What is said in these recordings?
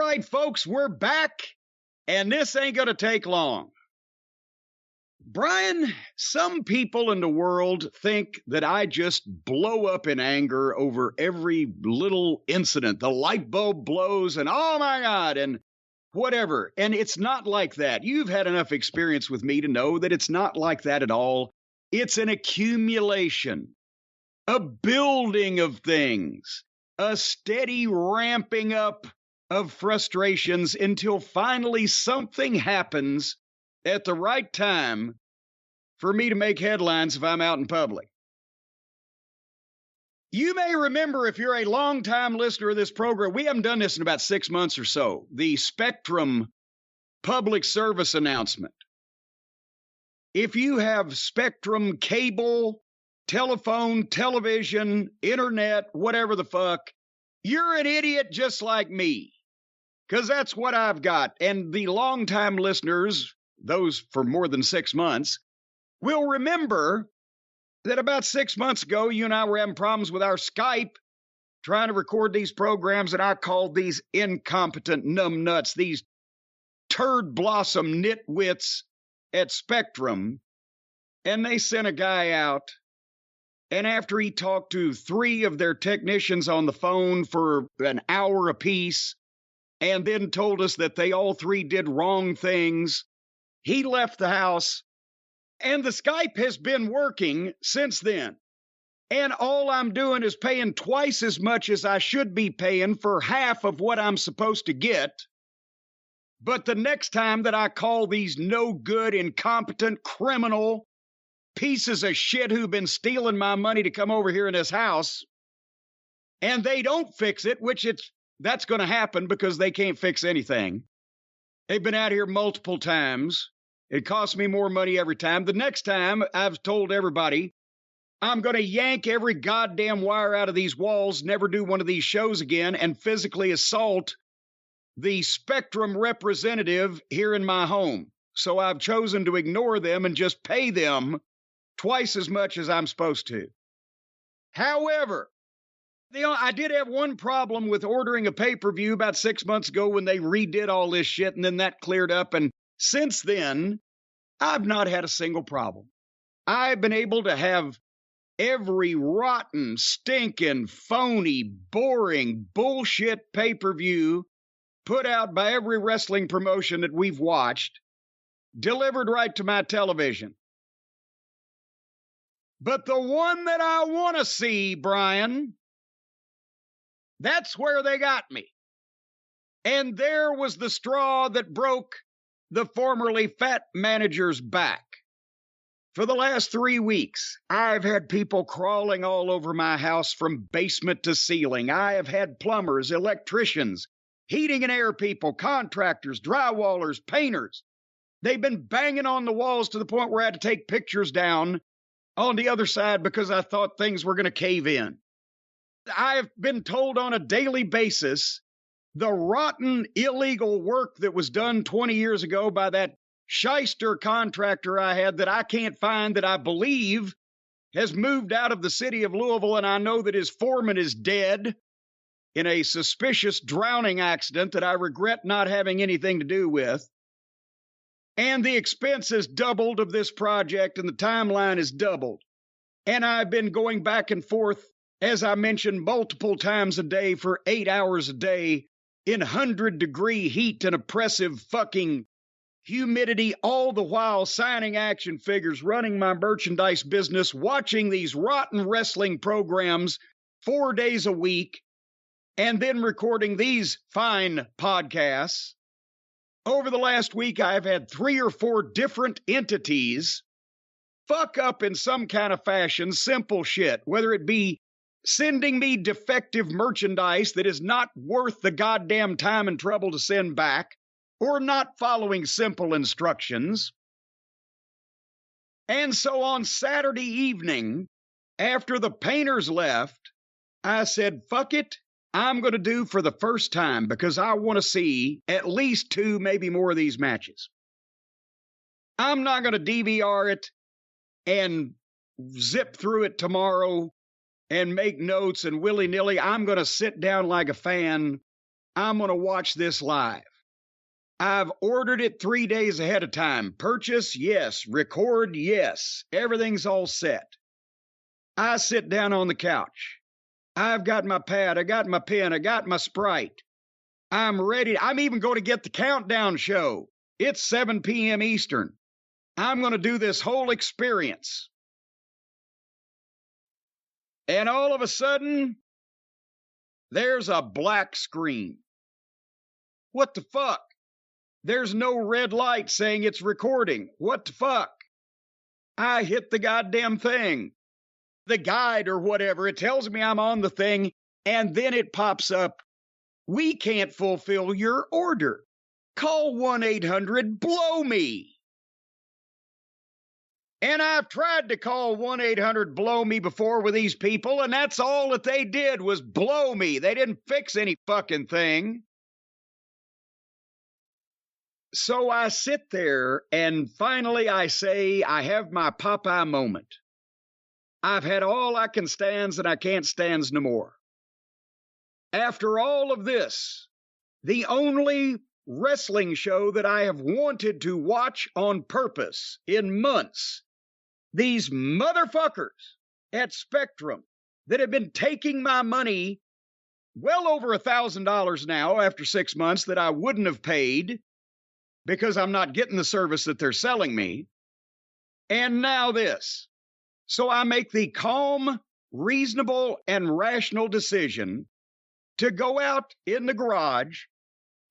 right, folks, we're back, and this ain't going to take long. Brian, some people in the world think that I just blow up in anger over every little incident. The light bulb blows, and oh my God, and whatever. And it's not like that. You've had enough experience with me to know that it's not like that at all. It's an accumulation, a building of things, a steady ramping up of frustrations until finally something happens at the right time for me to make headlines if I'm out in public. You may remember, if you're a longtime listener of this program, we haven't done this in about 6 months or so, the Spectrum public service announcement. If you have Spectrum cable, telephone, television, internet, whatever the fuck, you're an idiot just like me, because that's what I've got. And the longtime listeners, those for more than 6 months, will remember that about 6 months ago, you and I were having problems with our Skype, trying to record these programs, and I called these incompetent numbnuts, these turd blossom nitwits at Spectrum, and they sent a guy out, and after he talked to 3 of their technicians on the phone for an hour apiece, and then told us that they all 3 did wrong things, he left the house, and the Skype has been working since then. And all I'm doing is paying twice as much as I should be paying for half of what I'm supposed to get. But the next time that I call these no good, incompetent, criminal pieces of shit who've been stealing my money to come over here in this house, and they don't fix it, that's going to happen because they can't fix anything. They've been out here multiple times. It costs me more money every time. The next time, I've told everybody, I'm going to yank every goddamn wire out of these walls, never do one of these shows again, and physically assault the Spectrum representative here in my home. So I've chosen to ignore them and just pay them twice as much as I'm supposed to. However, I did have one problem with ordering a pay-per-view about 6 months ago when they redid all this shit, and then that cleared up. And since then, I've not had a single problem. I've been able to have every rotten, stinking, phony, boring, bullshit pay-per-view put out by every wrestling promotion that we've watched, delivered right to my television. But the one that I want to see, Brian, that's where they got me. And there was the straw that broke the formerly fat manager's back. For the last 3 weeks, I've had people crawling all over my house from basement to ceiling. I have had plumbers, electricians, heating and air people, contractors, drywallers, painters. They've been banging on the walls to the point where I had to take pictures down on the other side because I thought things were going to cave in. I've been told on a daily basis the rotten, illegal work that was done 20 years ago by that shyster contractor I had that I can't find, that I believe has moved out of the city of Louisville, and I know that his foreman is dead in a suspicious drowning accident that I regret not having anything to do with. And the expense has doubled of this project, and the timeline is doubled. And I've been going back and forth, as I mentioned, multiple times a day for 8 hours a day in 100-degree heat and oppressive fucking humidity, all the while signing action figures, running my merchandise business, watching these rotten wrestling programs 4 days a week, and then recording these fine podcasts. Over the last week, I've had 3 or 4 different entities fuck up in some kind of fashion, simple shit, whether it be sending me defective merchandise that is not worth the goddamn time and trouble to send back, or not following simple instructions. And so on Saturday evening, after the painters left, I said, fuck it. I'm going to do for the first time, because I want to see at least 2, maybe more of these matches. I'm not going to DVR it and zip through it tomorrow and make notes and willy-nilly. I'm going to sit down like a fan. I'm going to watch this live. I've ordered it 3 days ahead of time. Purchase, yes. Record, yes. Everything's all set. I sit down on the couch. I've got my pad. I got my pen. I got my Sprite. I'm ready. I'm even going to get the countdown show. It's 7 p.m. Eastern. I'm going to do this whole experience. And all of a sudden, there's a black screen. What the fuck? There's no red light saying it's recording. What the fuck? I hit the goddamn thing. The guide or whatever, it tells me I'm on the thing, and then it pops up, we can't fulfill your order. Call 1-800-BLOW-ME. And I've tried to call 1-800-BLOW-ME before with these people, and that's all that they did was blow me. They didn't fix any fucking thing. So I sit there, and finally I say, I have my Popeye moment. I've had all I can stands, and I can't stands no more. After all of this, the only wrestling show that I have wanted to watch on purpose in months, these motherfuckers at Spectrum that have been taking my money, well over $1,000 now after 6 months that I wouldn't have paid because I'm not getting the service that they're selling me. And now this. So I make the calm, reasonable, and rational decision to go out in the garage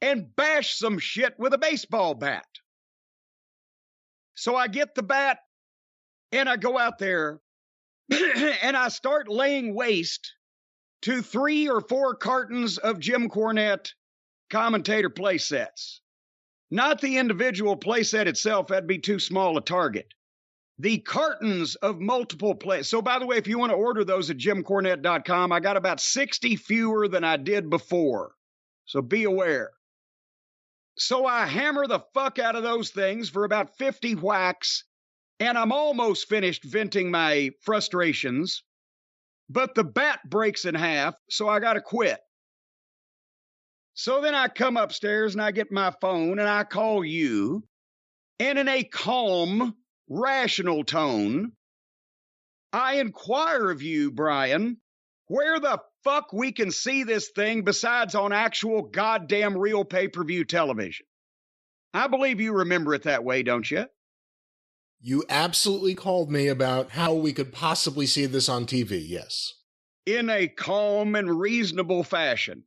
and bash some shit with a baseball bat. So I get the bat and I go out there and I start laying waste to 3 or 4 cartons of Jim Cornette commentator play sets. Not the individual playset itself, that'd be too small a target. The cartons of multiple play. So, by the way, if you want to order those at jimcornette.com, I got about 60 fewer than I did before. So be aware. So I hammer the fuck out of those things for about 50 whacks, and I'm almost finished venting my frustrations, but the bat breaks in half, so I got to quit. So then I come upstairs and I get my phone and I call you, and in a calm, rational tone, I inquire of you, Brian, where the fuck we can see this thing besides on actual goddamn real pay-per-view television. I believe you remember it that way, don't you? You absolutely called me about how we could possibly see this on TV, yes. In a calm and reasonable fashion.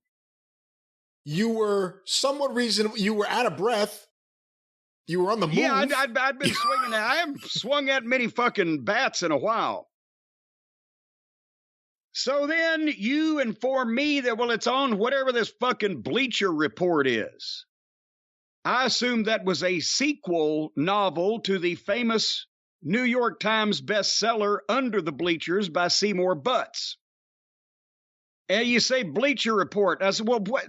You were somewhat reasonable. You were out of breath. You were on the move. Yeah, I'd been swinging. I haven't swung that many fucking bats in a while. So then you inform me that, well, it's on whatever this fucking Bleacher Report is. I assumed that was a sequel novel to the famous New York Times bestseller Under the Bleachers by Seymour Butts. And you say Bleacher Report. I said, well, what?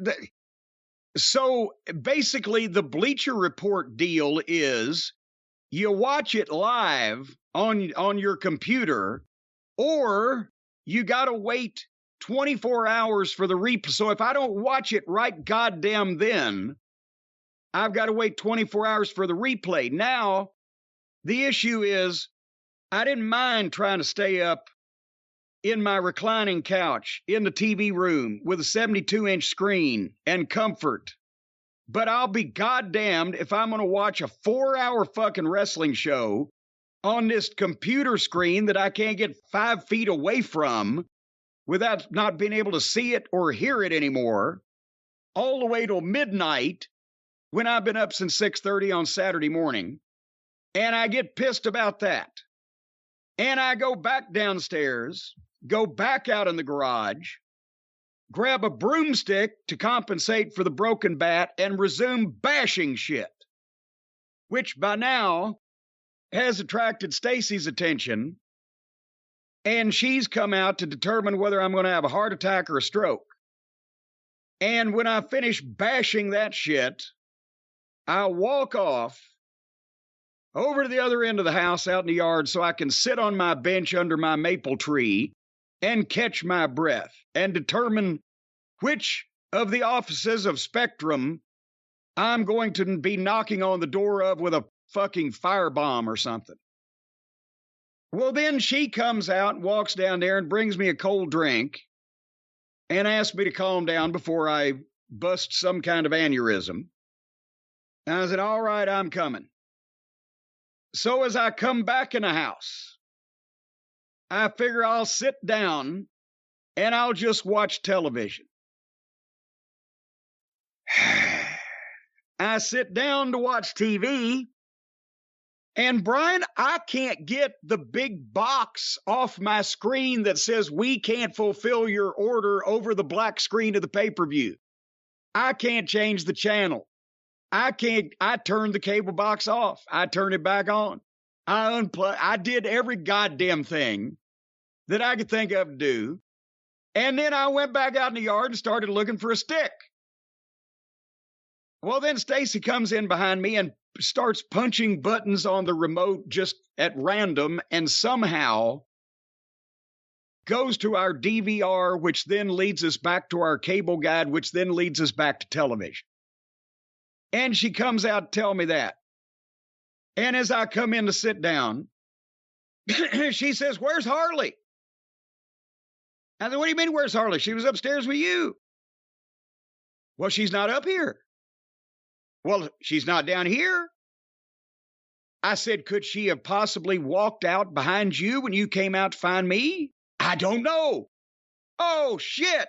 So basically the Bleacher Report deal is you watch it live on your computer, or you got to wait 24 hours for the replay. So if I don't watch it right goddamn then, I've got to wait 24 hours for the replay. Now, the issue is I didn't mind trying to stay up in my reclining couch in the TV room with a 72-inch screen and comfort. But I'll be goddamned if I'm going to watch a 4-hour fucking wrestling show on this computer screen that I can't get 5 feet away from without not being able to see it or hear it anymore, all the way till midnight when I've been up since 6:30 on Saturday morning. And I get pissed about that. And I go back downstairs, go back out in the garage, grab a broomstick to compensate for the broken bat, and resume bashing shit, which by now has attracted Stacy's attention, and she's come out to determine whether I'm going to have a heart attack or a stroke. And when I finish bashing that shit, I'll walk off over to the other end of the house out in the yard so I can sit on my bench under my maple tree and catch my breath and determine which of the offices of Spectrum I'm going to be knocking on the door of with a fucking firebomb or something. Well, then she comes out and walks down there and brings me a cold drink and asks me to calm down before I bust some kind of aneurysm. And I said, all right, I'm coming. So as I come back in the house, I figure I'll sit down and I'll just watch television. I sit down to watch TV, and Brian, I can't get the big box off my screen that says we can't fulfill your order over the black screen of the pay-per-view. I can't change the channel. I turned the cable box off. I turned it back on. I unplugged. I did every goddamn thing that I could think of to do. And then I went back out in the yard and started looking for a stick. Well, then Stacy comes in behind me and starts punching buttons on the remote just at random and somehow goes to our DVR, which then leads us back to our cable guide, which then leads us back to television. And she comes out to tell me that. And as I come in to sit down, she says, where's Harley? I said, what do you mean, where's Harley? She was upstairs with you. Well, she's not up here. Well, she's not down here. I said, could she have possibly walked out behind you when you came out to find me? I don't know. Oh, shit.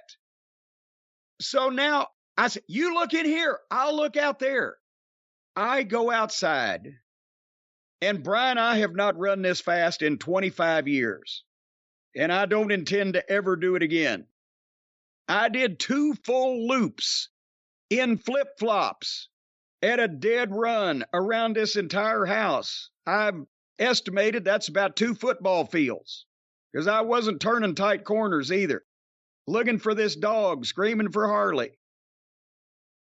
So now I said, you look in here. I'll look out there. I go outside. And Brian, I have not run this fast in 25 years. And I don't intend to ever do it again. I did 2 full loops in flip-flops at a dead run around this entire house. I've estimated that's about 2 football fields because I wasn't turning tight corners either. Looking for this dog, screaming for Harley.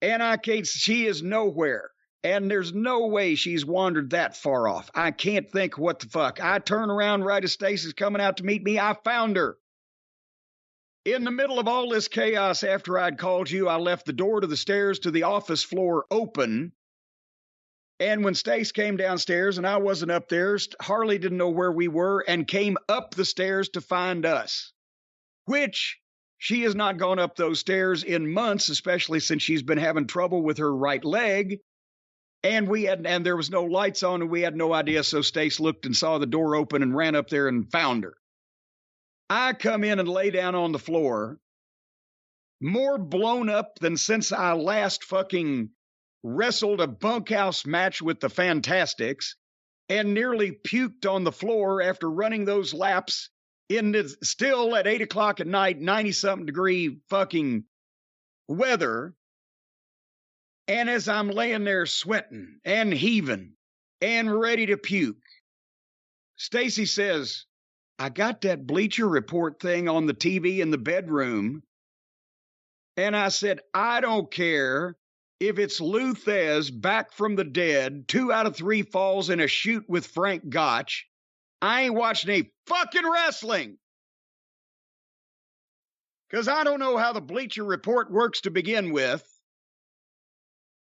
And she is nowhere. And there's no way she's wandered that far off. I can't think what the fuck. I turn around right as Stacy's coming out to meet me. I found her. In the middle of all this chaos after I'd called you, I left the door to the stairs to the office floor open. And when Stace came downstairs and I wasn't up there, Harley didn't know where we were and came up the stairs to find us, which she has not gone up those stairs in months, especially since she's been having trouble with her right leg. And there was no lights on and we had no idea. So Stace looked and saw the door open and ran up there and found her. I come in and lay down on the floor, more blown up than since I last fucking wrestled a bunkhouse match with the Fantastics and nearly puked on the floor after running those laps still at 8 o'clock at night, 90-something degree fucking weather. And as I'm laying there sweating and heaving and ready to puke, Stacy says, I got that Bleacher Report thing on the TV in the bedroom. And I said, I don't care if it's Lou Thez back from the dead, 2 out of 3 falls in a shoot with Frank Gotch. I ain't watching any fucking wrestling. Because I don't know how the Bleacher Report works to begin with.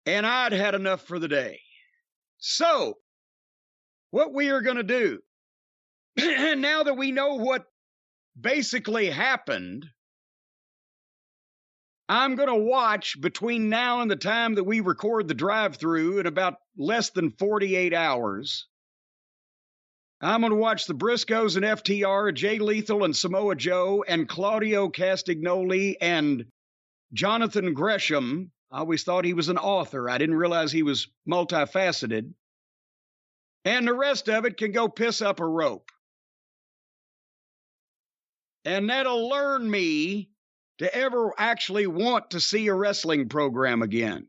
And I'd had enough for the day. So, what we are going to do, now that we know what basically happened, I'm going to watch between now and the time that we record the Drive-Thru in about less than 48 hours. I'm going to watch the Briscoes and FTR, Jay Lethal and Samoa Joe, and Claudio Castagnoli and Jonathan Gresham. I always thought he was an author. I didn't realize he was multifaceted. And the rest of it can go piss up a rope. And that'll learn me to ever actually want to see a wrestling program again.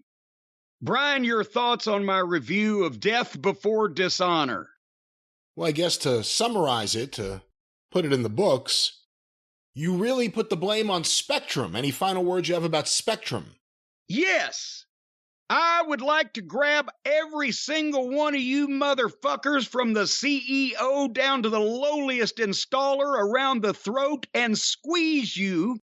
Brian, your thoughts on my review of Death Before Dishonor? Well, I guess to summarize it, to put it in the books, you really put the blame on Spectrum. Any final words you have about Spectrum? Yes. I would like to grab every single one of you motherfuckers from the CEO down to the lowliest installer around the throat and squeeze you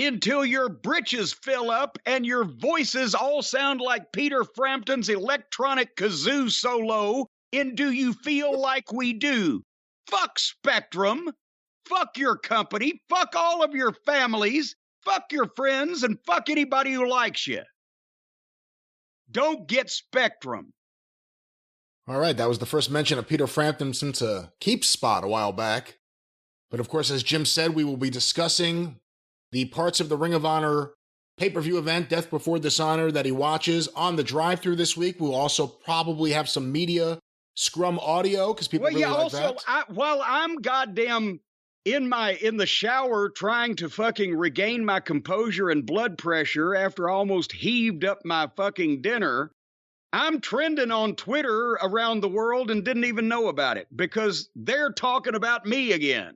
until your britches fill up and your voices all sound like Peter Frampton's electronic kazoo solo in Do You Feel Like We Do? Fuck Spectrum. Fuck your company. Fuck all of your families. Fuck your friends and fuck anybody who likes you. Don't get Spectrum. All right, that was the first mention of Peter Frampton since a Keep spot a while back. But of course, as Jim said, we will be discussing the parts of the Ring of Honor pay-per-view event, Death Before Dishonor, that he watches on the drive-thru this week. We'll also probably have some media scrum audio because people really like that. While I'm goddamn in the shower trying to fucking regain my composure and blood pressure after I almost heaved up my fucking dinner, I'm trending on Twitter around the world and didn't even know about it because they're talking about me again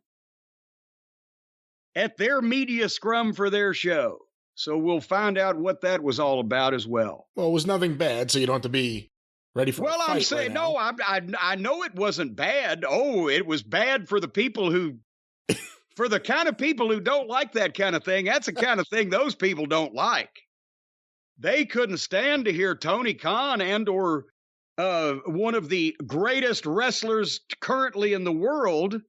at their media scrum for their show. So we'll find out what that was all about as well. Well, it was nothing bad, so you don't have to be ready for a fight. I'm saying, right now. no, I know it wasn't bad. Oh, it was bad for the people who, for the kind of people who don't like that kind of thing. That's the kind of thing those people don't like. They couldn't stand to hear Tony Khan and or one of the greatest wrestlers currently in the world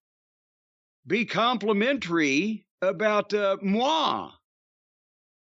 be complimentary about moi.